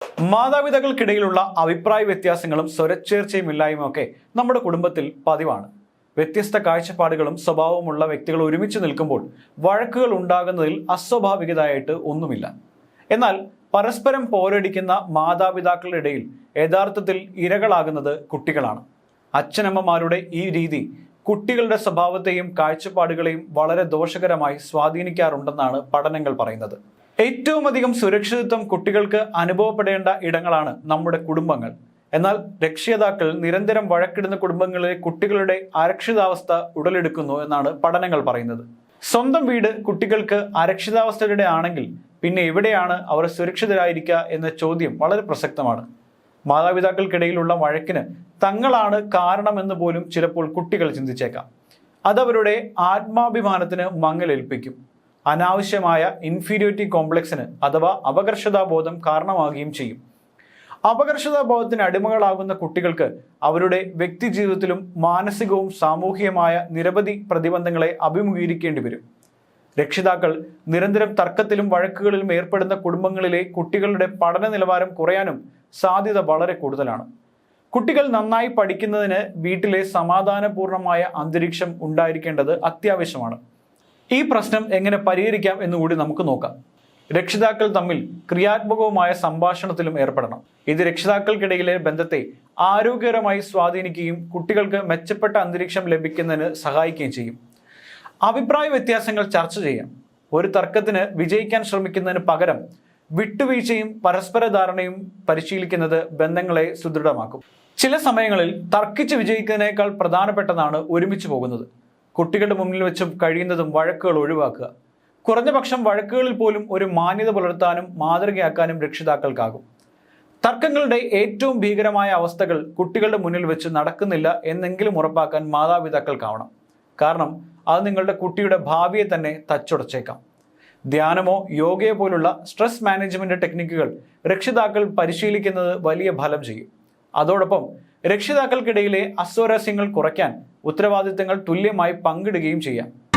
മാതാപിതാക്കൾക്കിടയിലുള്ള അഭിപ്രായ വ്യത്യാസങ്ങളും സ്വരച്ചേർച്ചയും ഒക്കെ നമ്മുടെ കുടുംബത്തിൽ പതിവാണ്. വ്യത്യസ്ത കാഴ്ചപ്പാടുകളും സ്വഭാവമുള്ള വ്യക്തികൾ ഒരുമിച്ച് നിൽക്കുമ്പോൾ വഴക്കുകൾ ഉണ്ടാകുന്നതിൽ അസ്വാഭാവികതയായിട്ട് ഒന്നുമില്ല. എന്നാൽ പരസ്പരം പോരടിക്കുന്ന മാതാപിതാക്കളുടെ ഇടയിൽ യഥാർത്ഥത്തിൽ ഇരകളാകുന്നത് കുട്ടികളാണ്. അച്ഛനമ്മമാരുടെ ഈ രീതി കുട്ടികളുടെ സ്വഭാവത്തെയും കാഴ്ചപ്പാടുകളെയും വളരെ ദോഷകരമായി സ്വാധീനിക്കാറുണ്ടെന്നാണ് പഠനങ്ങൾ പറയുന്നത്. ഏറ്റവും അധികം സുരക്ഷിതത്വം കുട്ടികൾക്ക് അനുഭവപ്പെടേണ്ട ഇടങ്ങളാണ് നമ്മുടെ കുടുംബങ്ങൾ. എന്നാൽ രക്ഷിതാക്കൾ നിരന്തരം വഴക്കിടുന്ന കുടുംബങ്ങളിലെ കുട്ടികളുടെ അരക്ഷിതാവസ്ഥ ഉടലെടുക്കുന്നു എന്നാണ് പഠനങ്ങൾ പറയുന്നത്. സ്വന്തം വീട് കുട്ടികൾക്ക് അരക്ഷിതാവസ്ഥയുടെ ആണെങ്കിൽ പിന്നെ എവിടെയാണ് അവർ സുരക്ഷിതരായിരിക്കുക എന്ന ചോദ്യം വളരെ പ്രസക്തമാണ്. മാതാപിതാക്കൾക്കിടയിലുള്ള വഴക്കിന് തങ്ങളാണ് കാരണമെന്ന് പോലും ചിലപ്പോൾ കുട്ടികൾ ചിന്തിച്ചേക്കാം. അതവരുടെ ആത്മാഭിമാനത്തിന് മങ്ങലേൽപ്പിക്കും. അനാവശ്യമായ ഇൻഫീരിയോറിറ്റി കോംപ്ലക്സിന് അഥവാ അപകർഷതാബോധം കാരണമാകുകയും ചെയ്യും. അപകർഷതാബോധത്തിന് അടിമകളാകുന്ന കുട്ടികൾക്ക് അവരുടെ വ്യക്തി ജീവിതത്തിലും മാനസികവും സാമൂഹികമായ നിരവധി പ്രതിബന്ധങ്ങളെ അഭിമുഖീകരിക്കേണ്ടി വരും. രക്ഷിതാക്കൾ നിരന്തരം തർക്കത്തിലും വഴക്കുകളിലും ഏർപ്പെടുന്ന കുടുംബങ്ങളിലെ കുട്ടികളുടെ പഠന നിലവാരം കുറയാനും സാധ്യത വളരെ കൂടുതലാണ്. കുട്ടികൾ നന്നായി പഠിക്കുന്നതിന് വീട്ടിലെ സമാധാനപൂർണമായ അന്തരീക്ഷം ഉണ്ടായിരിക്കേണ്ടത് അത്യാവശ്യമാണ്. ഈ പ്രശ്നം എങ്ങനെ പരിഹരിക്കാം എന്നുകൂടി നമുക്ക് നോക്കാം. രക്ഷിതാക്കൾ തമ്മിൽ ക്രിയാത്മകവുമായ സംഭാഷണത്തിലും ഏർപ്പെടണം. ഇത് രക്ഷിതാക്കൾക്കിടയിലെ ബന്ധത്തെ ആരോഗ്യകരമായി സ്വാധീനിക്കുകയും കുട്ടികൾക്ക് മെച്ചപ്പെട്ട അന്തരീക്ഷം ലഭിക്കുന്നതിന് സഹായിക്കുകയും ചെയ്യും. അഭിപ്രായ വ്യത്യാസങ്ങൾ ചർച്ച ചെയ്യാം. ഒരു തർക്കത്തിന് വിജയിക്കാൻ ശ്രമിക്കുന്നതിന് പകരം വിട്ടുവീഴ്ചയും പരസ്പര ധാരണയും പരിശീലിക്കുന്നത് ബന്ധങ്ങളെ സുദൃഢമാക്കും. ചില സമയങ്ങളിൽ തർക്കിച്ച് വിജയിക്കുന്നതിനേക്കാൾ പ്രധാനപ്പെട്ടതാണ് ഒരുമിച്ച് പോകുന്നത്. കുട്ടികളുടെ മുന്നിൽ വെച്ചും കഴിയുന്നതും വഴക്കുകൾ ഒഴിവാക്കുക. കുറഞ്ഞ പക്ഷം വഴക്കുകളിൽ പോലും ഒരു മാന്യത പുലർത്താനും മാതൃകയാക്കാനും രക്ഷിതാക്കൾക്കാകും. തർക്കങ്ങളുടെ ഏറ്റവും ഭീകരമായ അവസ്ഥകൾ കുട്ടികളുടെ മുന്നിൽ വെച്ച് നടക്കുന്നില്ല എന്നെങ്കിലും ഉറപ്പാക്കാൻ മാതാപിതാക്കൾക്കാവണം. കാരണം അത് നിങ്ങളുടെ കുട്ടിയുടെ ഭാവിയെ തന്നെ തച്ചുടച്ചേക്കാം. ധ്യാനമോ യോഗയോ പോലുള്ള സ്ട്രെസ് മാനേജ്മെന്റ് ടെക്നിക്കുകൾ രക്ഷിതാക്കൾ പരിശീലിക്കുന്നത് വലിയ ഫലം ചെയ്യും. അതോടൊപ്പം രക്ഷിതാക്കൾക്കിടയിലെ അസ്വാരസ്യങ്ങൾ കുറയ്ക്കാൻ ഉത്തരവാദിത്തങ്ങൾ തുല്യമായി പങ്കിടുകയും ചെയ്യാം.